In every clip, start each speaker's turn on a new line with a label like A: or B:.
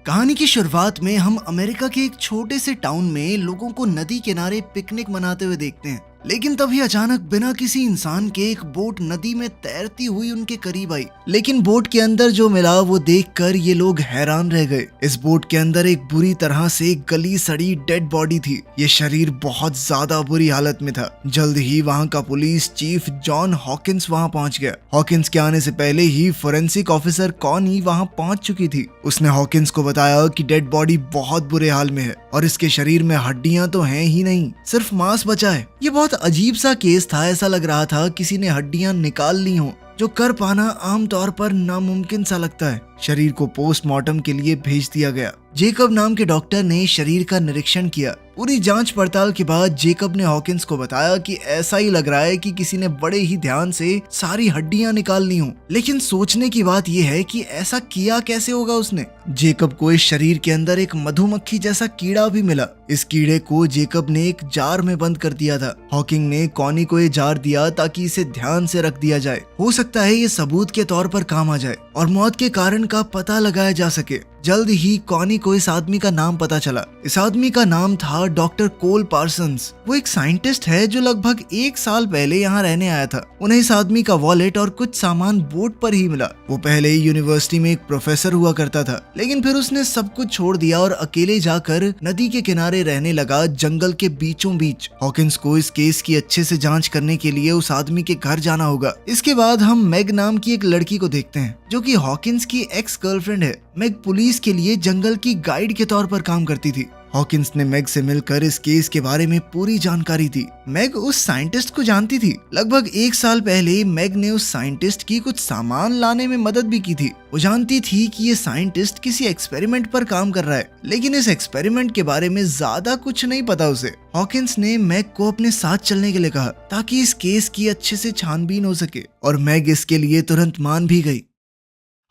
A: कहानी की शुरुआत में हम अमेरिका के एक छोटे से टाउन में लोगों को नदी किनारे पिकनिक मनाते हुए देखते हैं। लेकिन तभी अचानक बिना किसी इंसान के एक बोट नदी में तैरती हुई उनके करीब आई। लेकिन बोट के अंदर जो मिला वो देखकर ये लोग हैरान रह गए। इस बोट के अंदर एक बुरी तरह से गली सड़ी डेड बॉडी थी। ये शरीर बहुत ज्यादा बुरी हालत में था। जल्द ही वहाँ का पुलिस चीफ जॉन हॉकिंस वहाँ पहुँच गया। हॉकिंस के आने से पहले ही फोरेंसिक ऑफिसर कॉनी वहाँ पहुँच चुकी थी। उसने हॉकिंस को बताया कि डेड बॉडी बहुत बुरे हाल में है और इसके शरीर में हड्डियां तो हैं ही नहीं, सिर्फ मांस बचा है। ये बहुत अजीब सा केस था। ऐसा लग रहा था किसी ने हड्डियां निकाल ली हों, जो कर पाना आमतौर पर नामुमकिन सा लगता है। शरीर को पोस्टमार्टम के लिए भेज दिया गया। जेकब नाम के डॉक्टर ने शरीर का निरीक्षण किया। पूरी जांच पड़ताल के बाद जेकब ने हॉकिंस को बताया कि ऐसा ही लग रहा है कि किसी ने बड़े ही ध्यान से सारी हड्डियां निकाल ली हों। लेकिन सोचने की बात यह है कि ऐसा किया कैसे होगा उसने। जेकब को इस शरीर के अंदर एक मधुमक्खी जैसा कीड़ा भी मिला। इस कीड़े को जेकब ने एक जार में बंद कर दिया था। हॉकिंग ने कॉनी को ये जार दिया ताकि इसे ध्यान से रख दिया जाए। हो सकता है ये सबूत के तौर पर काम आ जाए और मौत के कारण का पता लगाया जा सके। जल्द ही कॉनी को इस आदमी का नाम पता चला। इस आदमी का नाम था डॉक्टर कोल पार्सन्स। वो एक साइंटिस्ट है जो लगभग 1 साल पहले यहाँ रहने आया था। उन्हें इस आदमी का वॉलेट और कुछ सामान बोट पर ही मिला। वो पहले ही यूनिवर्सिटी में एक प्रोफेसर हुआ करता था, लेकिन फिर उसने सब कुछ छोड़ दिया और अकेले जाकर नदी के किनारे रहने लगा, जंगल के बीचों बीच। हॉकिंस को इस केस की अच्छे से जांच करने के लिए उस आदमी के घर जाना होगा। इसके बाद हम मैग नाम की एक लड़की को देखते हैं जो कि हॉकिंस की एक्स गर्लफ्रेंड है। मैग पुलिस के लिए जंगल की गाइड के तौर पर काम करती थी। हॉकिंस ने मैग से मिलकर इस केस के बारे में पूरी जानकारी दी। मैग उस साइंटिस्ट को जानती थी। लगभग 1 साल पहले मैग ने उस साइंटिस्ट की कुछ सामान लाने में मदद भी की थी। वो जानती थी कि ये साइंटिस्ट किसी एक्सपेरिमेंट पर काम कर रहा है, लेकिन इस एक्सपेरिमेंट के बारे में ज्यादा कुछ नहीं पता उसे। हॉकिंस ने मैग को अपने साथ चलने के लिए कहा ताकि इस केस की अच्छे से छानबीन हो सके और मैग इसके लिए तुरंत मान भी गई।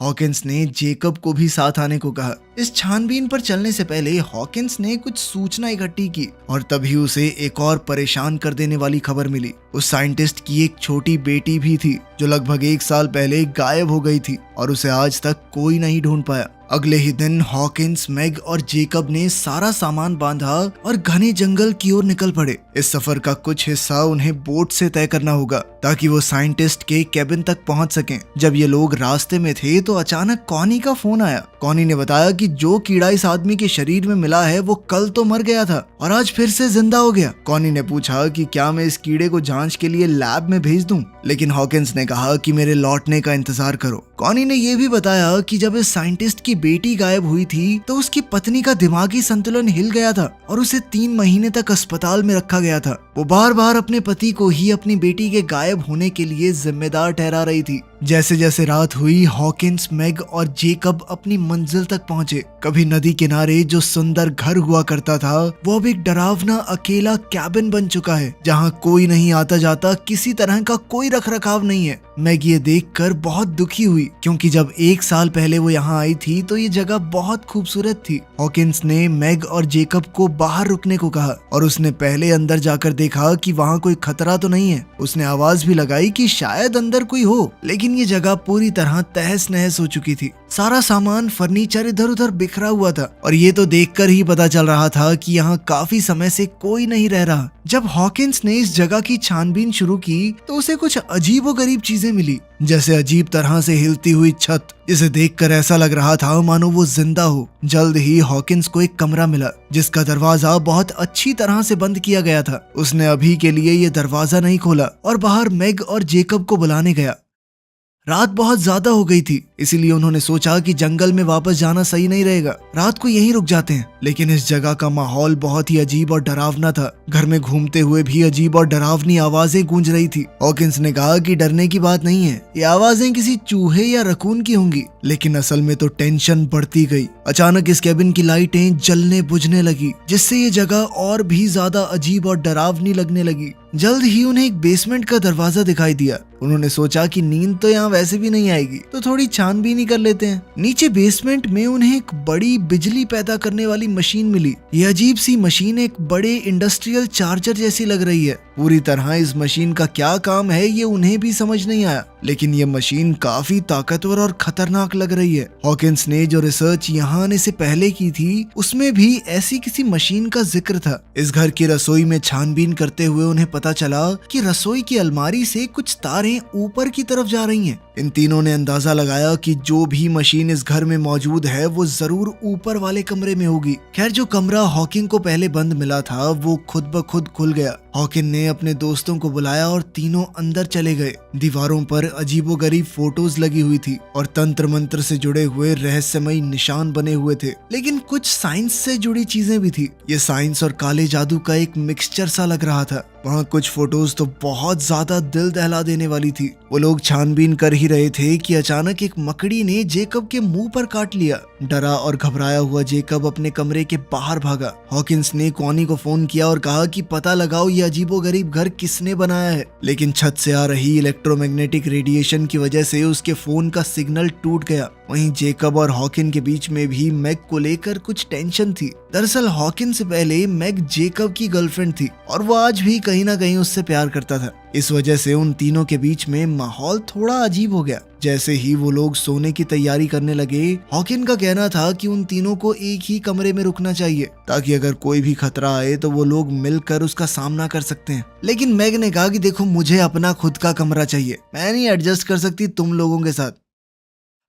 A: हॉकिंस ने जेकब को भी साथ आने को कहा। इस छानबीन पर चलने से पहले हॉकिंस ने कुछ सूचना इकट्ठी की और तभी उसे एक और परेशान कर देने वाली खबर मिली। उस साइंटिस्ट की एक छोटी बेटी भी थी जो लगभग 1 साल पहले गायब हो गई थी और उसे आज तक कोई नहीं ढूंढ पाया। अगले ही दिन हॉकिंस, मैग और जेकब ने सारा सामान बांधा और घने जंगल की ओर निकल पड़े। इस सफर का कुछ हिस्सा उन्हें बोट से तय करना होगा ताकि वो साइंटिस्ट के केबिन तक पहुंच सकें। जब ये लोग रास्ते में थे तो अचानक कॉनी का फोन आया। कॉनी ने बताया कि जो कीड़ा इस आदमी के शरीर में मिला है वो कल तो मर गया था और आज फिर से जिंदा हो गया। कॉनी ने पूछा कि क्या मैं इस कीड़े को जांच के लिए लैब में भेज दूं, लेकिन हॉकिंस ने कहा कि मेरे लौटने का इंतजार करो। कॉनी ने यह भी बताया कि जब इस साइंटिस्ट की बेटी गायब हुई थी तो उसकी पत्नी का दिमागी संतुलन हिल गया था और उसे 3 महीने तक अस्पताल में रखा गया था। वो बार बार अपने पति को ही अपनी बेटी के गायब होने के लिए जिम्मेदार ठहरा रही थी। जैसे जैसे रात हुई हॉकिंस, मैग और जेकब अपनी मंजिल तक पहुंचे। कभी नदी किनारे जो सुंदर घर हुआ करता था वो अब एक डरावना अकेला कैबिन बन चुका है जहां कोई नहीं आता जाता, किसी तरह का कोई रखरखाव नहीं है। मैग ये देखकर बहुत दुखी हुई क्योंकि जब 1 साल पहले वो यहाँ आई थी तो ये जगह बहुत खूबसूरत थी। हॉकिंस ने मैग और जेकब को बाहर रुकने को कहा और उसने पहले अंदर जाकर देखा कि वहाँ कोई खतरा तो नहीं है। उसने आवाज भी लगाई कि शायद अंदर कोई हो, लेकिन ये जगह पूरी तरह तहस नहस हो चुकी थी। सारा सामान, फर्नीचर इधर उधर बिखरा हुआ था और ये तो देखकर ही पता चल रहा था कि यहाँ काफी समय से कोई नहीं रह रहा। जब हॉकिंस ने इस जगह की छानबीन शुरू की तो उसे कुछ अजीबोगरीब चीजें मिली, जैसे अजीब तरह से हिलती हुई छत, जिसे देखकर ऐसा लग रहा था मानो वो जिंदा हो। जल्द ही हॉकिंस को एक कमरा मिला जिसका दरवाजा बहुत अच्छी तरह से बंद किया गया था। उसने अभी के लिए ये दरवाजा नहीं खोला और बाहर मैग और जेकब को बुलाने गया। रात बहुत ज्यादा हो गई थी, इसीलिए उन्होंने सोचा कि जंगल में वापस जाना सही नहीं रहेगा, रात को यहीं रुक जाते हैं। लेकिन इस जगह का माहौल बहुत ही अजीब और डरावना था। घर में घूमते हुए भी अजीब और डरावनी आवाजें गूंज रही थी। हॉकिंस ने कहा कि डरने की बात नहीं है, ये आवाजें किसी चूहे या रकून की होंगी। लेकिन असल में तो टेंशन बढ़ती गई। अचानक इस कैबिन की लाइटें जलने बुझने लगी, जिससे ये जगह और भी ज्यादा अजीब और डरावनी लगने लगी। जल्द ही उन्हें एक बेसमेंट का दरवाजा दिखाई दिया। उन्होंने सोचा कि नींद तो यहाँ वैसे भी नहीं आएगी, तो थोड़ी छानबीन ही कर लेते हैं। नीचे बेसमेंट में उन्हें एक बड़ी बिजली पैदा करने वाली मशीन मिली। ये अजीब सी मशीन एक बड़े इंडस्ट्रियल चार्जर जैसी लग रही है। पूरी तरह इस मशीन का क्या काम है ये उन्हें भी समझ नहीं आया, लेकिन ये मशीन काफी ताकतवर और खतरनाक लग रही है। हॉकिंस ने जो रिसर्च यहाँ आने से पहले की थी उसमें भी ऐसी किसी मशीन का जिक्र था। इस घर की रसोई में छानबीन करते हुए उन्हें पता चला कि रसोई की अलमारी से कुछ तारें ऊपर की तरफ जा रही हैं। इन तीनों ने अंदाजा लगाया कि जो भी मशीन इस घर में मौजूद है वो जरूर ऊपर वाले कमरे में होगी। खैर जो कमरा हॉकिंग को पहले बंद मिला था वो खुद ब खुद खुल गया। हॉकिन ने अपने दोस्तों को बुलाया और तीनों अंदर चले गए। दीवारों पर अजीबोगरीब फोटोज लगी हुई थी और तंत्र मंत्र से जुड़े हुए रहस्यमयी निशान बने हुए थे, लेकिन कुछ साइंस से जुड़ी चीजें भी थी। ये साइंस और काले जादू का एक मिक्सचर सा लग रहा था। वहाँ कुछ फोटोज तो बहुत ज्यादा दिल दहला देने वाली थी। वो लोग छानबीन कर ही रहे थे कि अचानक एक मकड़ी ने जेकब के मुंह पर काट लिया। डरा और घबराया हुआ जेकब अपने कमरे के बाहर भागा। हॉकिंस ने कॉनी को फोन किया और कहा कि पता लगाओ ये अजीबोगरीब घर किसने बनाया है, लेकिन छत से आ रही इलेक्ट्रोमैग्नेटिक रेडिएशन की वजह से उसके फोन का सिग्नल टूट गया। वहीं जेकब और हॉकिन के बीच में भी मैग को लेकर कुछ टेंशन थी। दरअसल हॉकिन से पहले मैग जेकब की गर्लफ्रेंड थी और वो आज भी कहीं ना कहीं उससे प्यार करता था। इस वजह से उन तीनों के बीच में माहौल थोड़ा अजीब हो गया। जैसे ही वो लोग सोने की तैयारी करने लगे, हॉकिन का कहना था कि उन तीनों को एक ही कमरे में रुकना चाहिए ताकि अगर कोई भी खतरा आए तो वो लोग मिलकर उसका सामना कर सकते हैं। लेकिन मैग ने कहा कि देखो मुझे अपना खुद का कमरा चाहिए, मैं नहीं एडजस्ट कर सकती तुम लोगों के साथ।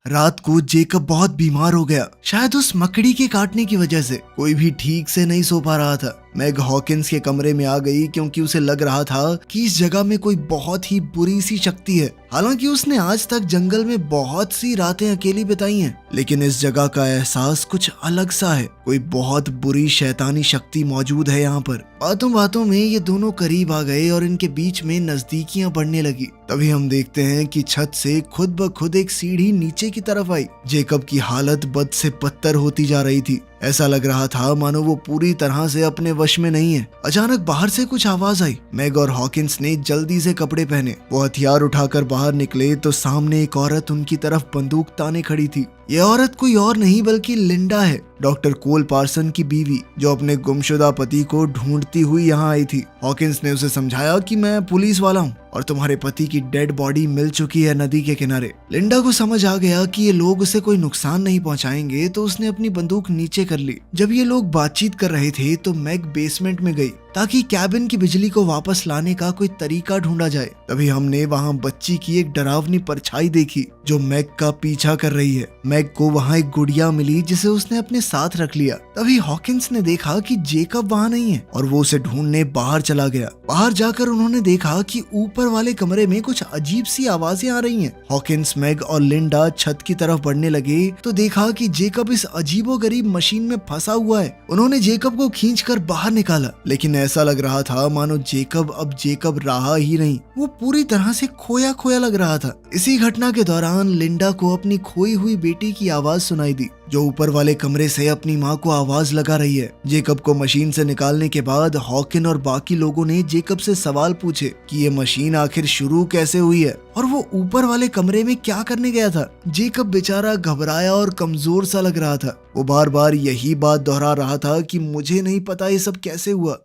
A: रात को जेकब बहुत बीमार हो गया, शायद उस मकड़ी के काटने की वजह से। कोई भी ठीक से नहीं सो पा रहा था। मैग हॉकिंस के कमरे में आ गई क्योंकि उसे लग रहा था कि इस जगह में कोई बहुत ही बुरी सी शक्ति है। हालांकि उसने आज तक जंगल में बहुत सी रातें अकेली बिताई हैं, लेकिन इस जगह का एहसास कुछ अलग सा है। कोई बहुत बुरी शैतानी शक्ति मौजूद है यहाँ पर। बातों बातों में ये दोनों करीब आ गए और इनके बीच में नजदीकियां बढ़ने लगी। तभी हम देखते हैं कि छत से खुद ब खुद एक सीढ़ी नीचे की तरफ आई। जेकब की हालत बद से बदतर होती जा रही थी। ऐसा लग रहा था मानो वो पूरी तरह से अपने वश में नहीं है। अचानक बाहर से कुछ आवाज आई। मैग और हॉकिंस ने जल्दी से कपड़े पहने। वो हथियार उठाकर बाहर निकले तो सामने एक औरत उनकी तरफ बंदूक ताने खड़ी थी। ये औरत कोई और नहीं बल्कि लिंडा है, डॉक्टर कोल पार्सन की बीवी, जो अपने गुमशुदा पति को ढूंढती हुई यहाँ आई थी। हॉकिंस ने उसे समझाया कि मैं पुलिस वाला हूँ और तुम्हारे पति की डेड बॉडी मिल चुकी है नदी के किनारे। लिंडा को समझ आ गया कि ये लोग उसे कोई नुकसान नहीं पहुंचाएंगे, तो उसने अपनी बंदूक नीचे कर ली। जब ये लोग बातचीत कर रहे थे तो मैग बेसमेंट में गई ताकि कैबिन की बिजली को वापस लाने का कोई तरीका ढूंढा जाए। तभी हमने वहाँ बच्ची की एक डरावनी परछाई देखी जो मैग का पीछा कर रही है। मैग को वहाँ एक गुड़िया मिली जिसे उसने अपने साथ रख लिया। तभी हॉकिंस ने देखा कि जेकब वहाँ नहीं है और वो उसे ढूंढने बाहर चला गया। बाहर जाकर उन्होंने देखा कि ऊपर वाले कमरे में कुछ अजीब सी आवाजें आ रही हैं। हॉकिंस, मैग और लिंडा छत की तरफ बढ़ने लगे तो देखा कि जेकब इस अजीबोगरीब मशीन में फंसा हुआ है। उन्होंने जेकब को खींचकर बाहर निकाला, लेकिन ऐसा लग रहा था मानो जेकब अब जेकब रहा ही नहीं। वो पूरी तरह से खोया खोया लग रहा था। इसी घटना के दौरान लिंडा को अपनी खोई हुई बेटी की आवाज सुनाई दी, जो ऊपर वाले कमरे से अपनी माँ को आवाज लगा रही है। जेकब को मशीन से निकालने के बाद हॉकिन और बाकी लोगों ने जेकब से सवाल पूछे कि ये मशीन आखिर शुरू कैसे हुई है और वो ऊपर वाले कमरे में क्या करने गया था। जेकब बेचारा घबराया और कमजोर सा लग रहा था। वो बार बार यही बात दोहरा रहा था कि मुझे नहीं पता ये सब कैसे हुआ।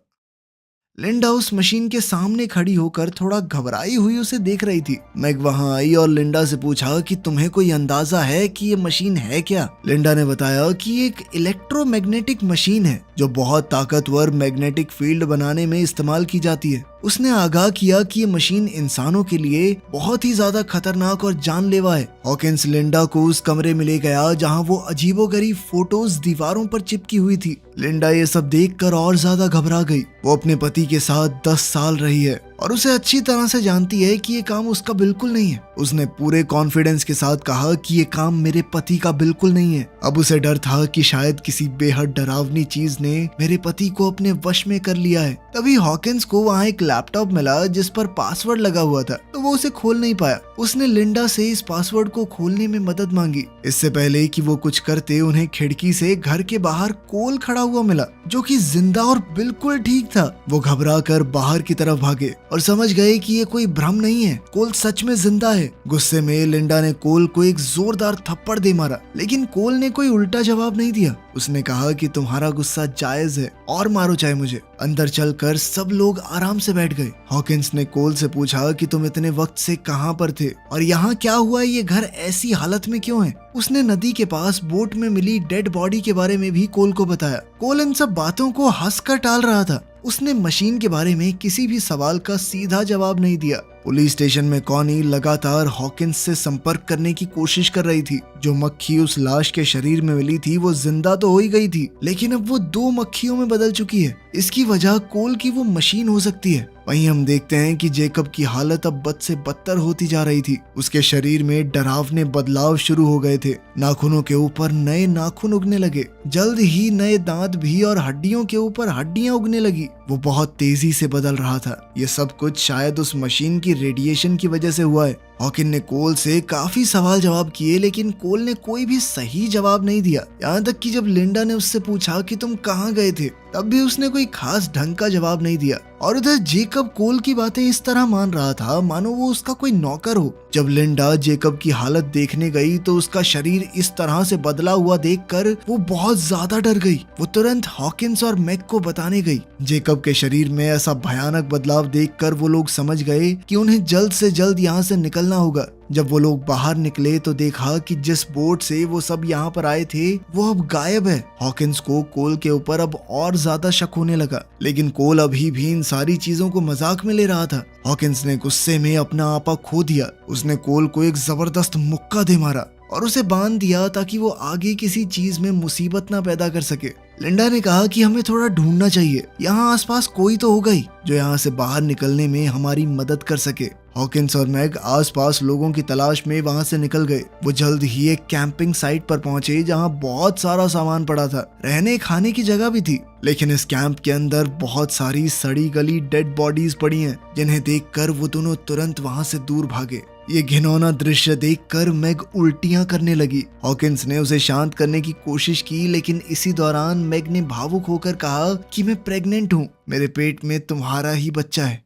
A: लिंडा उस मशीन के सामने खड़ी होकर थोड़ा घबराई हुई उसे देख रही थी। मैग वहां आई और लिंडा से पूछा कि तुम्हें कोई अंदाजा है कि ये मशीन है क्या। लिंडा ने बताया कि ये एक इलेक्ट्रोमैग्नेटिक मशीन है जो बहुत ताकतवर मैग्नेटिक फील्ड बनाने में इस्तेमाल की जाती है। उसने आगाह किया कि ये मशीन इंसानों के लिए बहुत ही ज्यादा खतरनाक और जानलेवा है। हॉकिंस लिंडा को उस कमरे में ले गया जहां वो अजीबोगरीब फोटोज दीवारों पर चिपकी हुई थी। लिंडा ये सब देखकर और ज्यादा घबरा गई। वो अपने पति के साथ 10 साल रही है और उसे अच्छी तरह से जानती है कि ये काम उसका बिल्कुल नहीं है। उसने पूरे कॉन्फिडेंस के साथ कहा कि ये काम मेरे पति का बिल्कुल नहीं है। अब उसे डर था कि शायद किसी बेहद डरावनी चीज ने मेरे पति को अपने वश में कर लिया है। तभी हॉकिंस को वहाँ एक लैपटॉप मिला जिस पर पासवर्ड लगा हुआ था, तो वो उसे खोल नहीं पाया। उसने लिंडा से इस पासवर्ड को खोलने में मदद मांगी। इससे पहले कि वो कुछ करते, उन्हें खिड़की से घर के बाहर कोल खड़ा हुआ मिला जो कि जिंदा और बिल्कुल ठीक था। वो घबरा कर बाहर की तरफ भागे और समझ गए कि ये कोई भ्रम नहीं है, कोल सच में जिंदा है। गुस्से में लिंडा ने कोल को एक जोरदार थप्पड़ दे मारा, लेकिन कोल ने कोई उल्टा जवाब नहीं दिया। उसने कहा कि तुम्हारा गुस्सा जायज है और मारो चाहे मुझे। अंदर चलकर सब लोग आराम से बैठ गए। हॉकिंस ने कोल से पूछा कि तुम इतने वक्त से कहां पर थे और यहाँ क्या हुआ, ये घर ऐसी हालत में क्यों है। उसने नदी के पास बोट में मिली डेड बॉडी के बारे में भी कोल को बताया। कोल इन सब बातों को हंसकर टाल रहा था। उसने मशीन के बारे में किसी भी सवाल का सीधा जवाब नहीं दिया। पुलिस स्टेशन में कॉनी लगातार हॉकिंस से संपर्क करने की कोशिश कर रही थी। जो मक्खी उस लाश के शरीर में मिली थी वो जिंदा तो हो ही गई थी, लेकिन अब वो 2 मक्खियों में बदल चुकी है। इसकी वजह कोल की वो मशीन हो सकती है। वहीं हम देखते हैं कि जेकब की हालत अब बद से बदतर होती जा रही थी। उसके शरीर में डरावने बदलाव शुरू हो गए थे। नाखूनों के ऊपर नए नाखून उगने लगे, जल्द ही नए दांत भी, और हड्डियों के ऊपर हड्डियां उगने लगी। वो बहुत तेजी से बदल रहा था। ये सब कुछ शायद उस मशीन की रेडिएशन की वजह से हुआ है। हॉकिन ने कोल से काफी सवाल जवाब किए, लेकिन कोल ने कोई भी सही जवाब नहीं दिया। यहाँ तक कि जब लिंडा ने उससे पूछा कि तुम कहाँ गए थे, तब भी उसने कोई खास ढंग का जवाब नहीं दिया। और उधर जेकब कोल की बातें इस तरह मान रहा था मानो वो उसका कोई नौकर हो। जब लिंडा जेकब की हालत देखने गई तो उसका शरीर इस तरह से बदला हुआ देखकर वो बहुत ज्यादा डर गई। वो तुरंत हॉकिंस और मैग को बताने गई। जेकब के शरीर में ऐसा भयानक बदलाव देखकर वो लोग समझ गए कि उन्हें जल्द से जल्द यहाँ से निकलना होगा। जब वो लोग बाहर निकले तो देखा कि जिस बोट से वो सब यहाँ पर आए थे वो अब गायब है। हॉकिंस को कोल के ऊपर अब और ज्यादा शक होने लगा, लेकिन कोल अभी भी इन सारी चीजों को मजाक में ले रहा था। हॉकिंस ने गुस्से में अपना आपा खो दिया। उसने कोल को एक जबरदस्त मुक्का दे मारा और उसे बांध दिया ताकि वो आगे किसी चीज में मुसीबत ना पैदा कर सके। लिंडा ने कहा कि हमें थोड़ा ढूंढना चाहिए, यहाँ आसपास कोई तो होगा ही जो यहाँ से बाहर निकलने में हमारी मदद कर सके। हॉकिंस और मैग आसपास लोगों की तलाश में वहां से निकल गए। वो जल्द ही एक कैंपिंग साइट पर पहुंचे जहां बहुत सारा सामान पड़ा था। रहने खाने की जगह भी थी, लेकिन इस कैंप के अंदर बहुत सारी सड़ी गली डेड बॉडीज पड़ी हैं, जिन्हें देखकर वो दोनों तुरंत वहां से दूर भागे। ये घिनौना दृश्य देखकर मैग उल्टियां करने लगी। हॉकिंस ने उसे शांत करने की कोशिश की, लेकिन इसी दौरान मैग ने भावुक होकर कहा कि मैं प्रेग्नेंट हूँ, मेरे पेट में तुम्हारा ही बच्चा है।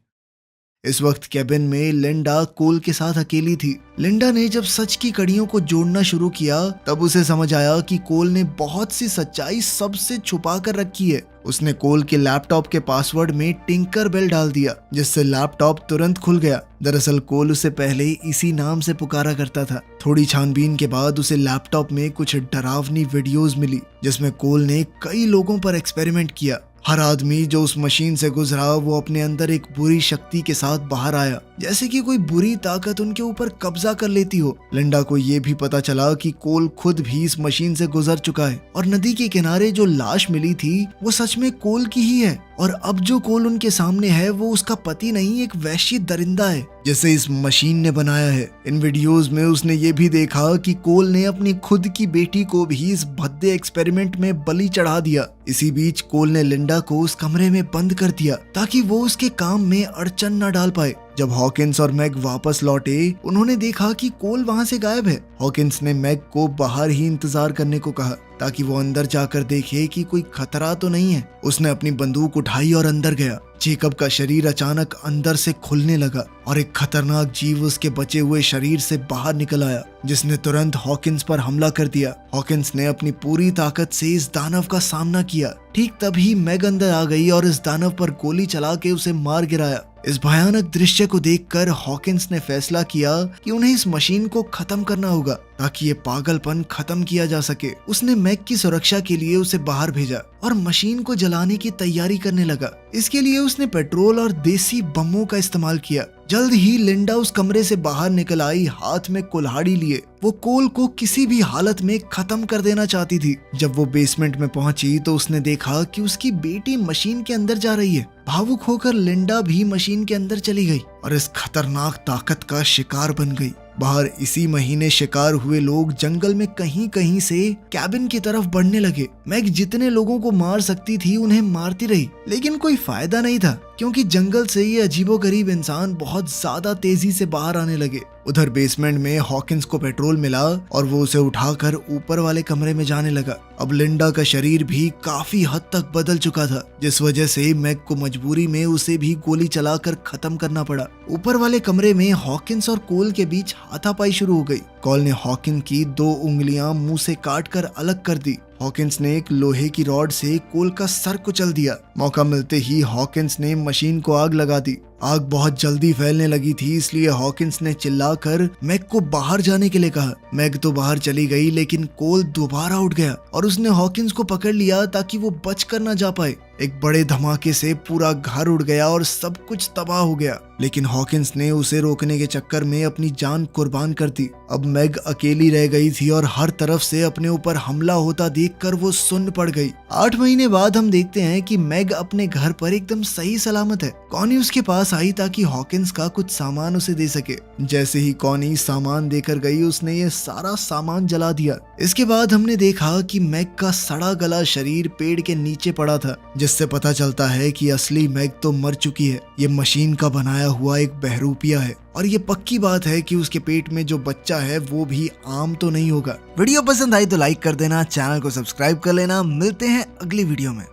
A: इस वक्त कैबिन में लिंडा कोल के साथ अकेली थी। लिंडा ने जब सच की कड़ियों को जोड़ना शुरू किया तब उसे समझ आया कि कोल ने बहुत सी सच्चाई सबसे छुपा कर रखी है। उसने कोल के लैपटॉप के पासवर्ड में टिंकर बेल डाल दिया, जिससे लैपटॉप तुरंत खुल गया। दरअसल कोल उसे पहले इसी नाम से पुकारा करता था। थोड़ी छानबीन के बाद उसे लैपटॉप में कुछ डरावनी वीडियोस मिली, जिसमें कोल ने कई लोगों पर एक्सपेरिमेंट किया। हर आदमी जो उस मशीन से गुजरा वो अपने अंदर एक बुरी शक्ति के साथ बाहर आया, जैसे कि कोई बुरी ताकत उनके ऊपर कब्जा कर लेती हो। लिंडा को ये भी पता चला कि कोल खुद भी इस मशीन से गुजर चुका है और नदी के किनारे जो लाश मिली थी वो सच में कोल की ही है। और अब जो कोल उनके सामने है वो उसका पति नहीं, एक वैश्य दरिंदा है जिसे इस मशीन ने बनाया है। इन वीडियोस में उसने ये भी देखा कि कोल ने अपनी खुद की बेटी को भी इस भद्दे एक्सपेरिमेंट में बलि चढ़ा दिया। इसी बीच कोल ने लिंडा को उस कमरे में बंद कर दिया ताकि वो उसके काम में अड़चन न डाल पाए। जब हॉकिंस और मैग वापस लौटे उन्होंने देखा कि कोल वहां से गायब है। हॉकिंस ने मैग को बाहर ही इंतजार करने को कहा ताकि वो अंदर जाकर देखे कि कोई खतरा तो नहीं है। उसने अपनी बंदूक उठाई और अंदर गया। जेकब का शरीर अचानक अंदर से खुलने लगा और एक खतरनाक जीव उसके बचे हुए शरीर से बाहर निकल आया, जिसने तुरंत हॉकिंस पर हमला कर दिया। हॉकिंस ने अपनी पूरी ताकत से इस दानव का सामना किया। ठीक तभी मैग अंदर आ गई और इस दानव पर गोली चला के उसे मार गिराया। इस भयानक दृश्य को देखकर हॉकिंस ने फैसला किया कि उन्हें इस मशीन को खत्म करना होगा ताकि ये पागलपन खत्म किया जा सके। उसने मैग की सुरक्षा के लिए उसे बाहर भेजा और मशीन को जलाने की तैयारी करने लगा। इसके लिए उसने पेट्रोल और देसी बमों का इस्तेमाल किया। जल्द ही लिंडा उस कमरे से बाहर निकल आई, हाथ में कुल्हाड़ी लिए। वो कोल को किसी भी हालत में खत्म कर देना चाहती थी। जब वो बेसमेंट में पहुंची तो उसने देखा कि उसकी बेटी मशीन के अंदर जा रही है। भावुक होकर लिंडा भी मशीन के अंदर चली गई और इस खतरनाक ताकत का शिकार बन गई। बाहर इसी महीने शिकार हुए लोग जंगल में कहीं कहीं से कैबिन की तरफ बढ़ने लगे। मैग जितने लोगों को मार सकती थी उन्हें मारती रही, लेकिन कोई फायदा नहीं था क्योंकि जंगल से ये अजीबोगरीब इंसान बहुत ज्यादा तेजी से बाहर आने लगे। उधर बेसमेंट में हॉकिंस को पेट्रोल मिला और वो उसे उठाकर ऊपर वाले कमरे में जाने लगा। अब लिंडा का शरीर भी काफी हद तक बदल चुका था, जिस वजह से मैग को मजबूरी में उसे भी गोली चलाकर खत्म करना पड़ा। ऊपर वाले कमरे में हॉकिंस और कोल के बीच हाथापाई शुरू हो गई। कोल ने हॉकिंस की 2 उंगलियां मुंह से काटकर अलग कर दी। हॉकिंस ने एक लोहे की रॉड से कोल का सर कुचल दिया। मौका मिलते ही हॉकिंस ने मशीन को आग लगा दी। आग बहुत जल्दी फैलने लगी थी, इसलिए हॉकिंस ने चिल्लाकर मैग को बाहर जाने के लिए कहा। मैग तो बाहर चली गई, लेकिन कोल दोबारा उठ गया और उसने हॉकिंस को पकड़ लिया ताकि वो बचकर न जा पाए। एक बड़े धमाके से पूरा घर उड़ गया और सब कुछ तबाह हो गया, लेकिन हॉकिंस ने उसे रोकने के चक्कर में अपनी जान कुर्बान कर दी। अब मैग अकेली रह गई थी और हर तरफ से अपने ऊपर हमला होता देखकर वो सुन्न पड़ गई। 8 महीने बाद हम देखते हैं कि मैग अपने घर पर एकदम सही सलामत है। कॉनी उसके पास आई ताकि हॉकिंस का कुछ सामान उसे दे सके। जैसे ही कॉनी सामान देकर गई, उसने ये सारा सामान जला दिया। इसके बाद हमने देखा कि मैग का सड़ा गला शरीर पेड़ के नीचे पड़ा था, जिससे पता चलता है कि असली मैग तो मर चुकी है। ये मशीन का बनाया हुआ एक बहरूपिया है और ये पक्की बात है कि उसके पेट में जो बच्चा है वो भी आम तो नहीं होगा। वीडियो पसंद आई तो लाइक कर देना, चैनल को सब्सक्राइब कर लेना। मिलते हैं अगली वीडियो में।